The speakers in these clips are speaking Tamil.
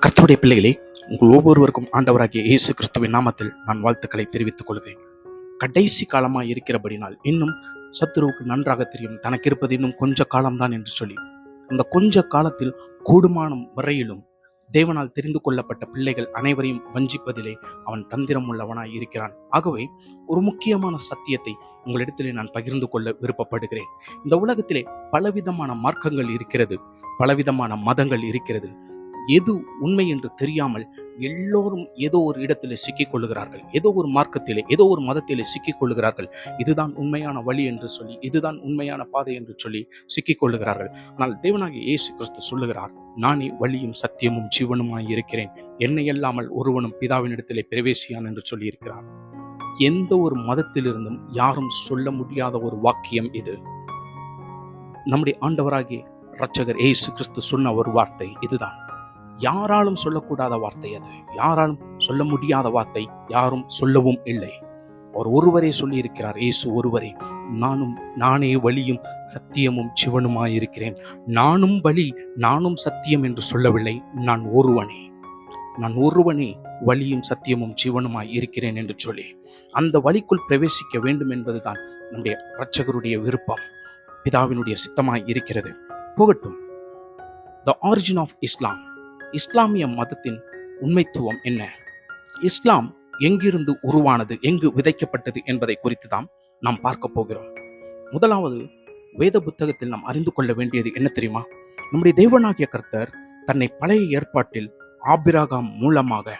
கர்த்தருடைய பிள்ளைகளே, உங்கள் ஒவ்வொருவருக்கும் ஆண்டவராகிய இயேசு கிறிஸ்துவின் நாமத்தில் நான் வாழ்த்துக்களை தெரிவித்துக் கொள்கிறேன். கடைசி காலமாய் இருக்கிறபடினால் இன்னும் சத்துருவுக்கு நன்றாக தெரியும் தனக்கு இருப்பது இன்னும் கொஞ்ச காலம்தான் என்று சொல்லி, அந்த கொஞ்ச காலத்தில் கூடுமானம் வரையிலும் தேவனால் தெரிந்து கொள்ளப்பட்ட பிள்ளைகள் அனைவரையும் வஞ்சிப்பதிலே அவன் தந்திரம் உள்ளவனாய் இருக்கிறான். ஆகவே ஒரு முக்கியமான சத்தியத்தை உங்களிடத்திலே நான் பகிர்ந்து கொள்ள விருப்பப்படுகிறேன். இந்த உலகத்திலே பலவிதமான மார்க்கங்கள் இருக்கிறது, பலவிதமான மதங்கள் இருக்கிறது. எது உண்மை என்று தெரியாமல் எல்லோரும் ஏதோ ஒரு இடத்திலே சிக்கிக் கொள்ளுகிறார்கள், ஏதோ ஒரு மார்க்கத்திலே ஏதோ ஒரு மதத்திலே சிக்கிக் கொள்ளுகிறார்கள். இதுதான் உண்மையான வழி என்று சொல்லி, இதுதான் உண்மையான பாதை என்று சொல்லி சிக்கிக் கொள்ளுகிறார்கள். ஆனால் தேவனாகிய இயேசு கிறிஸ்து சொல்லுகிறார், நானே வழியும் சத்தியமும் ஜீவனுமாய் இருக்கிறேன், என்னை அல்லாமல் ஒருவனும் பிதாவினிடத்திலே பிரவேசியான் என்று சொல்லி இருக்கிறார். எந்த ஒரு மதத்திலிருந்தும் யாரும் சொல்ல முடியாத ஒரு வாக்கியம் இது. நம்முடைய ஆண்டவராகிய இரட்சகர் இயேசு கிறிஸ்து சொன்ன ஒரு வார்த்தை இதுதான். யாராலும் சொல்லக்கூடாத வார்த்தை அது, யாராலும் சொல்ல முடியாத வார்த்தை, யாரும் சொல்லவும் இல்லை. அவர் ஒருவரே சொல்லி இருக்கிறார், இயேசு ஒருவரே, நானே வழியும் சத்தியமும் ஜீவனுமாயிருக்கிறேன். நானும் வழி நானும் சத்தியம் என்று சொல்லவில்லை, நான் ஒருவனே வழியும் சத்தியமும் ஜீவனுமாய் இருக்கிறேன் என்று சொல்லி அந்த வழிக்குள் பிரவேசிக்க வேண்டும் என்பதுதான் நம்முடைய இரட்சகருடைய விருப்பம், பிதாவினுடைய சித்தமாய் இருக்கிறது. போகட்டும். த ஆரிஜின் ஆஃப் இஸ்லாம், இஸ்லாமிய மதத்தின் உண்மைத்துவம் என்ன? இஸ்லாம் எங்கிருந்து உருவானது, எங்கு விதைக்கப்பட்டது என்பதை குறித்து தான் நாம் பார்க்க போகிறோம். முதலாவது, வேத புத்தகத்தில் நாம் அறிந்து கொள்ள வேண்டியது என்ன தெரியுமா? நம்முடைய தேவனாகிய கர்த்தர் தன்னை பழைய ஏற்பாட்டில் ஆபிரகாம் மூலமாக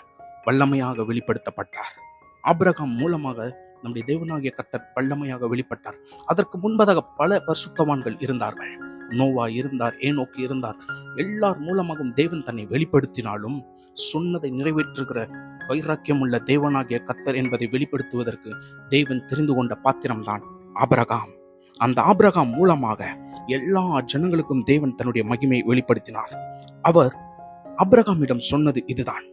வல்லமையாக வெளிப்படுத்தப்பட்டார். ஆபிரகாம் மூலமாக நம்முடைய தேவனாகிய கர்த்தர் வல்லமையாக வெளிப்பட்டார். அதற்கு முன்பதாக பல பரிசுத்தவான்கள் இருந்தார்கள். நோவா இருந்தார், ஏனோக்கு இருந்தார். எல்லார் மூலமாகவும் தேவன் தன்னை வெளிப்படுத்தினாலும் சொன்னதை நிறைவேற்றுகிற வைராக்கியம் உள்ள தேவனாகிய கர்த்தர் என்பதை வெளிப்படுத்துவதற்கு தேவன் தெரிந்து கொண்ட பாத்திரம்தான் ஆபிரகாம். அந்த ஆபிரகாம் மூலமாக எல்லா ஜனங்களுக்கும் தேவன் தன்னுடைய மகிமையை வெளிப்படுத்தினார். அவர் ஆபிரகாமிடம் சொன்னது இதுதான்,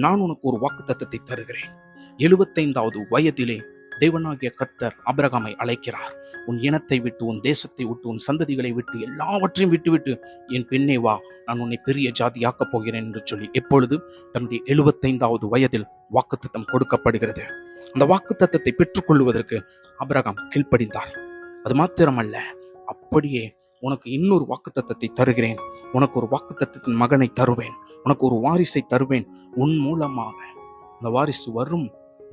நான் உனக்கு ஒரு வாக்குத்தத்தத்தை தருகிறேன். 75வது வயதிலே தேவனாகிய கர்த்தர் ஆபிரகாமை அழைக்கிறார். உன் இனத்தை விட்டு, உன் தேசத்தை விட்டு, உன் சந்ததிகளை விட்டு, எல்லாவற்றையும் விட்டுவிட்டு என் பெண்ணே வா, நான் உன்னை பெரிய ஜாதியாக்கப் போகிறேன் என்று சொல்லி எப்பொழுது தன்னுடைய 75வது வயதில் வாக்குத்தத்தம் கொடுக்கப்படுகிறது. அந்த வாக்குத்தத்தத்தை பெற்றுக்கொள்வதற்கு ஆபிரகாம் கீழ்ப்படிந்தார். அது மாத்திரமல்ல, அப்படியே உனக்கு இன்னொரு வாக்குத்தத்தத்தை தருகிறேன், உனக்கு ஒரு வாக்குத்தத்தத்தின் மகனை தருவேன், உனக்கு ஒரு வாரிசை தருவேன், உன் மூலமாக அந்த வாரிசு வரும்,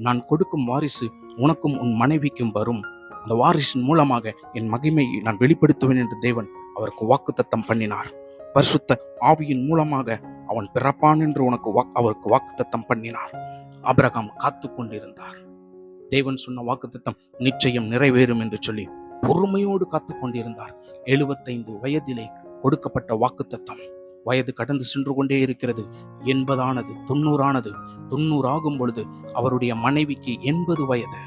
நான் கொடுக்கும் வாரிசு உனக்கும் உன் மனைவிக்கும் வரும், அந்த வாரிசின் மூலமாக என் மகிமையை நான் வெளிப்படுத்துவேன் என்று தேவன் அவருக்கு வாக்குத்தத்தம் பண்ணினார். பரிசுத்த ஆவியின் மூலமாக அவன் பிறப்பான் என்று அவருக்கு வாக்குத்தத்தம் பண்ணினார். ஆபிரகாம் காத்து கொண்டிருந்தார். தேவன் சொன்ன வாக்குத்தத்தம் நிச்சயம் நிறைவேறும் என்று சொல்லி பொறுமையோடு காத்து கொண்டிருந்தார். 75 வயதிலே கொடுக்கப்பட்ட வாக்குத்தத்தம் வயது கடந்து சென்று கொண்டே இருக்கிறது. 80 90 90 ஆகும் பொழுது அவருடைய மனைவிக்கு 80 வயது,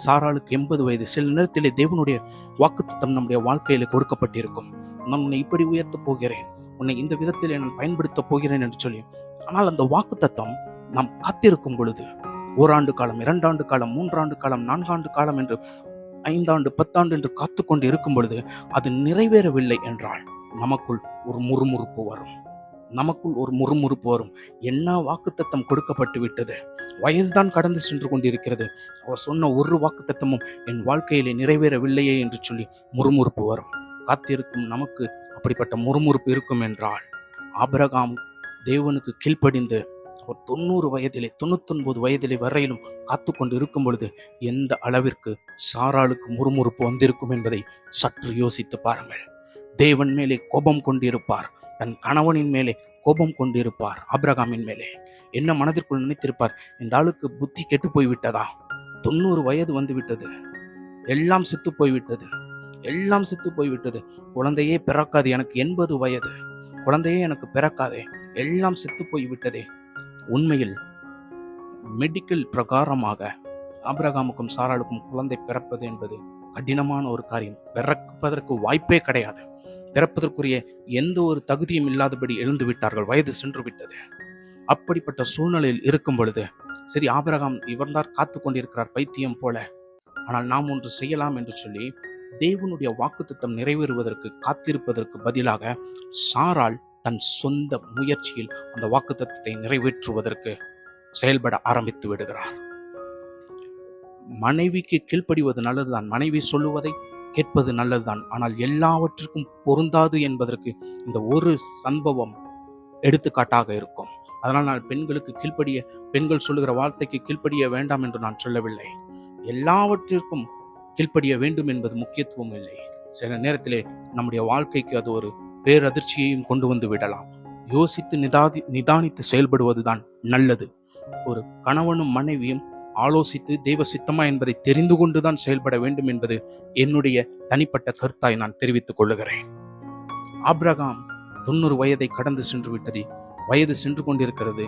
சாராளுக்கு 80 வயது. சில நேரத்திலே தேவனுடைய வாக்குத்தத்தம் நம்முடைய வாழ்க்கையில கொடுக்கப்பட்டிருக்கும். நான் உன்னை இப்படி உயர்த்தப் போகிறேன், உன்னை இந்த விதத்திலே நான் பயன்படுத்தப் போகிறேன் என்று சொல்லி. ஆனால் அந்த வாக்குத்தத்தம் நாம் காத்திருக்கும் பொழுது 1 ஆண்டு காலம், 2 ஆண்டு காலம், 3 ஆண்டு காலம், 4 ஆண்டு காலம் என்று 5 ஆண்டு 10 ஆண்டு என்று காத்து கொண்டு இருக்கும் பொழுது அது நிறைவேறவில்லை என்றால் நமக்குள் ஒரு முறுமுறுப்பு வரும். என்ன வாக்குத்தத்தம் கொடுக்கப்பட்டு விட்டது, வயதுதான் கடந்து சென்று கொண்டிருக்கிறது, அவர் சொன்ன ஒரு வாக்குத்தத்தமும் என் வாழ்க்கையிலே நிறைவேறவில்லையே என்று சொல்லி முறுமுறுப்பு வரும். காத்திருக்கும் நமக்கு அப்படிப்பட்ட முறுமுறுப்பு இருக்கும் என்றால், ஆபிரகாம் தேவனுக்கு கீழ்ப்படிந்து அவர் 90 வயதிலே 99 வயதிலே வரையிலும் காத்து கொண்டு இருக்கும் பொழுது எந்த அளவிற்கு சாராளுக்கு முறுமுறுப்பு வந்திருக்கும் என்பதை சற்று யோசித்து பாருங்கள். தேவன் மேலே கோபம் கொண்டிருப்பார், தன் கணவனின் மேலே கோபம் கொண்டிருப்பார். ஆபிரகாமின் மேலே என்ன மனதிற்குள் நினைத்திருப்பார், இந்த ஆளுக்கு புத்தி கெட்டு போய்விட்டதா, 90 வயது வந்து விட்டது, எல்லாம் செத்து போய்விட்டது, குழந்தையே பிறக்காது, எனக்கு 80 வயது, குழந்தையே எனக்கு பிறக்காதே, எல்லாம் செத்து போய்விட்டதே. உண்மையில் மெடிக்கல் பிரகாரமாக ஆபிரகாமுக்கும் சாராளுக்கும் குழந்தை பிறப்பது என்பது கடினமான ஒரு காரியம். பிறப்பதற்கு வாய்ப்பே கிடையாது. பிறப்பதற்குரிய எந்த ஒரு தகுதியும் இல்லாதபடி எழுந்து விட்டார்கள், வயது சென்று விட்டது. அப்படிப்பட்ட சூழ்நிலையில் இருக்கும் பொழுது சரி, ஆபிரகாம் இவர்தான் காத்து கொண்டிருக்கிறார் பைத்தியம் போல, ஆனால் நாம் ஒன்று செய்யலாம் என்று சொல்லி தேவனுடைய வாக்குத்தத்தம் நிறைவேறுவதற்கு காத்திருப்பதற்கு பதிலாக சாராள் தன் சொந்த முயற்சியில் அந்த வாக்குத்தத்தத்தை நிறைவேற்றுவதற்கு செயல்பட ஆரம்பித்து விடுகிறார். மனைவிக்கு கீழ்ப்படிவது நல்லதுதான், மனைவி சொல்லுவதை கேட்பது நல்லதுதான். ஆனால் எல்லாவற்றிற்கும் பொருந்தாது என்பதற்கு இந்த ஒரு சம்பவம் எடுத்துக்காட்டாக இருக்கும். அதனால் நான் பெண்கள் சொல்லுகிற வார்த்தைக்கு கீழ்ப்படிய வேண்டாம் என்று நான் சொல்லவில்லை. எல்லாவற்றிற்கும் கீழ்ப்படிய வேண்டும் என்பது முக்கியத்துவம் இல்லை. சில நேரத்திலே நம்முடைய வாழ்க்கைக்கு அது ஒரு பேரதிர்ச்சியையும் கொண்டு வந்து விடலாம். யோசித்து நிதானித்து செயல்படுவதுதான் நல்லது. ஒரு கணவனும் மனைவியும் ஆலோசித்து தெய்வ சித்தமா என்பதை தெரிந்து கொண்டுதான் செயல்பட வேண்டும் என்பது என்னுடைய தனிப்பட்ட கருத்தாய் நான் தெரிவித்துக் கொள்ளுகிறேன். ஆபிரகாம் 90 வயதை கடந்து சென்று விட்டது. வயது சென்று கொண்டிருக்கிறது.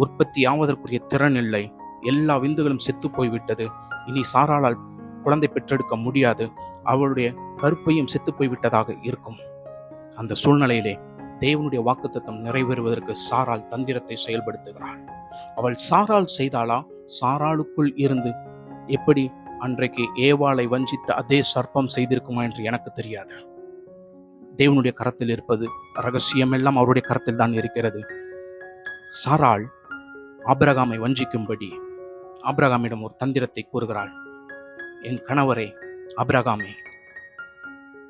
உற்பத்தி ஆவதற்குரிய திறன் இல்லை. எல்லா விந்துகளும் செத்து போய்விட்டது. இனி சாராளால் குழந்தை பெற்றெடுக்க முடியாது. அவளுடைய கருப்பையும் செத்து போய்விட்டதாக இருக்கும். அந்த சூழ்நிலையிலே தேவனுடைய வாக்குத்தத்தம் நிறைவேறுவதற்கு சாராள் தந்திரத்தை செயல்படுத்துகிறாள். அவள் சாராள் செய்தாளா? சாராளுக்குள் இருந்து எப்படி அன்றைக்கு ஏவாளை வஞ்சித்த அதே சர்ப்பம் செய்திருக்குமா என்று எனக்கு தெரியாது. தேவனுடைய கரத்தில் இருப்பது ரகசியம் எல்லாம் அவருடைய கரத்தில் தான் இருக்கிறது. சாராள் ஆபிரகாமை வஞ்சிக்கும்படி ஆபிரகாமிடம் ஒரு தந்திரத்தை கூறுகிறாள். என் கணவரே ஆபிரகாமே,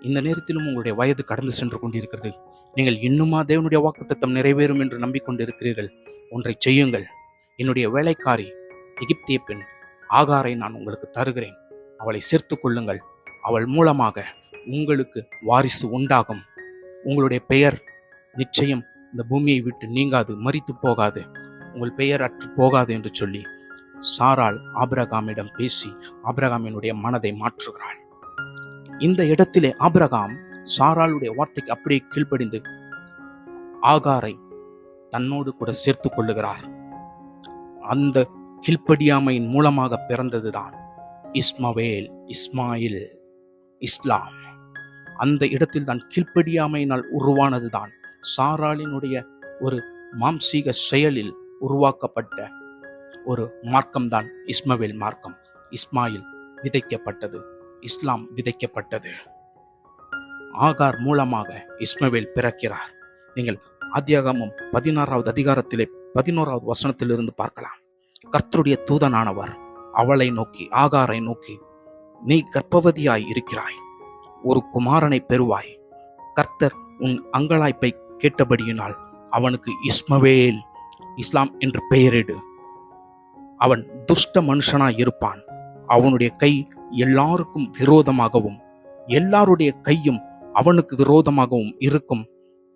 இந்த நேரத்திலும் உங்களுடைய வயது கடந்து சென்று கொண்டிருக்கிறது. நீங்கள் இன்னுமா தேவனுடைய வாக்குத்தத்தம் நிறைவேறும் என்று நம்பிக்கொண்டிருக்கிறீர்கள்? ஒன்றை செய்யுங்கள். என்னுடைய வேலைக்காரி எகிப்திய பெண் ஆகாரை நான் உங்களுக்கு தருகிறேன். அவளை சேர்த்து கொள்ளுங்கள். அவள் மூலமாக உங்களுக்கு வாரிசு உண்டாகும். உங்களுடைய பெயர் நிச்சயம் இந்த பூமியை விட்டு நீங்காது, மரித்து போகாது, உங்கள் பெயர் அற்று போகாது என்று சொல்லி சாராள் ஆபிரகாமிடம் பேசி ஆபிரகாமினுடைய மனதை மாற்றுகிறாள். இந்த இடத்திலே ஆபிரகாம் சாராளுடைய வார்த்தைக்கு அப்படியே கீழ்ப்படிந்து ஆகாரை தன்னோடு கூட சேர்த்து கொள்ளுகிறார். அந்த கீழ்ப்படியாமையின் மூலமாக பிறந்ததுதான் இஸ்மாயில், இஸ்லாம். அந்த இடத்தில் தான் கீழ்ப்படியாமையினால் உருவானதுதான் சாராளினுடைய ஒரு மாம்சீக செயலில் உருவாக்கப்பட்ட ஒரு மார்க்கம்தான் இஸ்மவேல் மார்க்கம். இஸ்மாயில் விதைக்கப்பட்டது, இஸ்லாம் விதைக்கப்பட்டது. ஆகார் மூலமாக இஸ்மவேல் பிறக்கிறார். நீங்கள் ஆதியாகமம் 16வது அதிகாரத்திலே 11வது வசனத்திலிருந்து பார்க்கலாம். கர்த்தருடைய தூதனானவர் அவளை நோக்கி, ஆகாரை நோக்கி, நீ கர்ப்பவதியாய் இருக்கிறாய், ஒரு குமாரனை பெறுவாய். கர்த்தர் உன் அங்கலாய்ப்பை கேட்டபடியினால் அவனுக்கு இஸ்மவேல், இஸ்லாம் என்று பெயரிடு. அவன் துஷ்ட மனுஷனாய் இருப்பான். அவனுடைய கை எல்லாருக்கும் விரோதமாகவும் எல்லாருடைய கையும் அவனுக்கு விரோதமாகவும் இருக்கும்.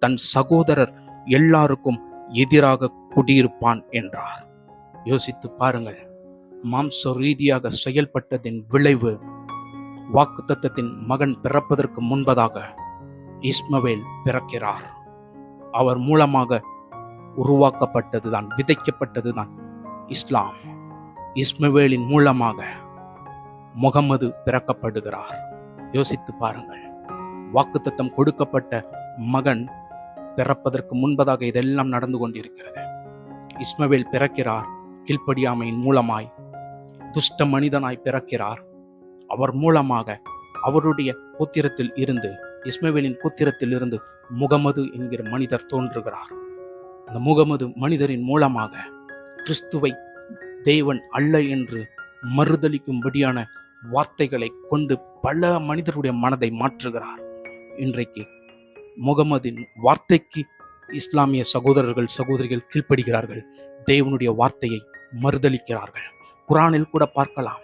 தன் சகோதரர் எல்லாருக்கும் எதிராக குடியிருப்பான் என்றார். யோசித்து பாருங்கள். மாம்ச ரீதியாக செயல்பட்டதின் விளைவு வாக்குத்தத்தத்தின் மகன் பிறப்பதற்கு முன்பதாக இஸ்மவேல் பிறக்கிறார். அவர் மூலமாக உருவாக்கப்பட்டதுதான், விதைக்கப்பட்டதுதான் இஸ்லாம். இஸ்மவேலின் மூலமாக முகமது பிறக்கப்படுகிறார். யோசித்து பாருங்கள். வாக்குத்தத்தம் கொடுக்கப்பட்ட மகன் பிறப்பதற்கு முன்பதாக இதெல்லாம் நடந்து கொண்டிருக்கிறது. இஸ்மவேல் பிறக்கிறார். கீழ்ப்படியாமையின் மூலமாய் துஷ்ட மனிதனாய் பிறக்கிறார். அவர் மூலமாக அவருடைய கோத்திரத்தில் இருந்து, இஸ்மவேலின் கோத்திரத்தில் இருந்து முகமது என்கிற மனிதர் தோன்றுகிறார். அந்த முகமது மனிதரின் மூலமாக கிறிஸ்துவை தேவன் அல்ல என்று மறுதலிக்கும்படியான வார்த்தைகளை கொண்டு பல மனிதருடைய மனதை மாற்றுகிறார். இன்றைக்கு முகமதின் வார்த்தைக்கு இஸ்லாமிய சகோதரர்கள் சகோதரிகள் கீழ்ப்படுகிறார்கள். தேவனுடைய வார்த்தையை மறுதலிக்கிறார்கள். குரானில் கூட பார்க்கலாம்.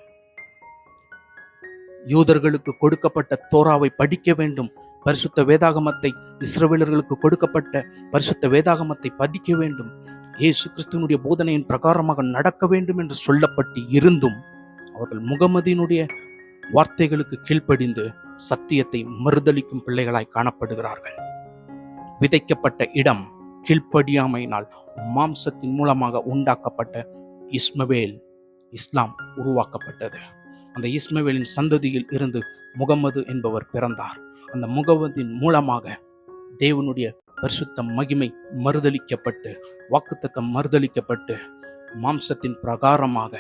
யூதர்களுக்கு கொடுக்கப்பட்ட தோராவை படிக்க வேண்டும், பரிசுத்த வேதாகமத்தை, இஸ்ரவேலர்களுக்கு கொடுக்கப்பட்ட பரிசுத்த வேதாகமத்தை படிக்க வேண்டும், இயேசு கிறிஸ்துவனுடைய போதனையின் பிரகாரமாக நடக்க வேண்டும் என்று சொல்லப்பட்டு இருந்தும் அவர்கள் முகமதினுடைய வார்த்தைகளுக்கு கீழ்ப்படிந்து சத்தியத்தை மறுதலிக்கும் பிள்ளைகளாய் காணப்படுகிறார்கள். விதைக்கப்பட்ட இடம் கீழ்ப்படியாமையினால் மாம்சத்தின் மூலமாக உண்டாக்கப்பட்ட இஸ்மவேல், இஸ்லாம் உருவாக்கப்பட்டது. அந்த இஸ்மவேலின் சந்ததியில் இருந்து முகமது என்பவர் பிறந்தார். அந்த முகமதின் மூலமாக தேவனுடைய பரிசுத்த மகிமை மறுதலிக்கப்பட்டு, வாக்குத்தத்தம் மறுதலிக்கப்பட்டு, மாம்சத்தின் பிரகாரமாக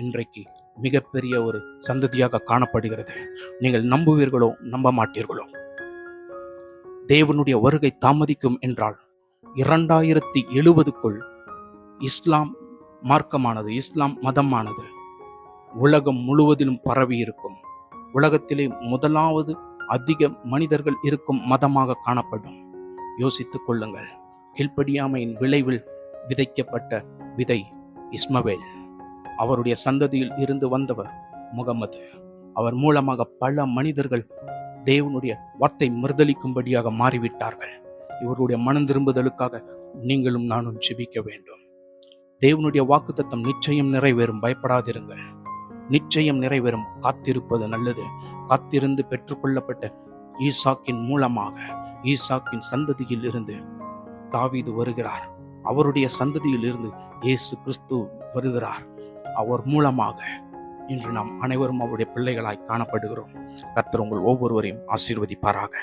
இன்றைக்கு மிகப்பெரிய ஒரு சந்ததியாக காணப்படுகிறது. நீங்கள் நம்புவீர்களோ நம்ப மாட்டீர்களோ, தேவனுடைய வருகை தாமதிக்கும் என்றால் 2070க்குள் இஸ்லாம் மார்க்கமானது, இஸ்லாம் மதமானது உலகம் முழுவதிலும் பரவி இருக்கும். உலகத்திலே முதலாவது அதிக மனிதர்கள் இருக்கும் மதமாக காணப்படும். யோசித்துக் கொள்ளுங்கள். கீழ்ப்படியாமையின் விளைவில் விதைக்கப்பட்ட விதை இஸ்மவேல். அவருடைய சந்ததியில் இருந்து வந்தவர் முகமது. அவர் மூலமாக பல மனிதர்கள் தேவனுடைய வார்த்தை மறுதலிக்கும்படியாக மாறிவிட்டார்கள். இவருடைய மனம் திரும்புதலுக்காக நீங்களும் நானும் ஜெபிக்க வேண்டும். தேவனுடைய வாக்குத்தத்தம் நிச்சயம் நிறைவேறும், பயப்படாதிருங்கள். நிச்சயம் நிறைவேறும். காத்திருப்பது நல்லது. காத்திருந்து பெற்றுக்கொள்ளப்பட்ட ஈசாக்கின் மூலமாக, ஈசாக்கின் சந்ததியில் இருந்து தாவீது வருகிறார். அவருடைய சந்ததியில் இருந்து இயேசு கிறிஸ்து வருகிறார். அவர் மூலமாக இன்று நாம் அனைவரும் அவருடைய பிள்ளைகளாய் காணப்படுகிறோம். கர்த்தர் உங்கள் ஒவ்வொருவரையும் ஆசீர்வதிப்பாராக.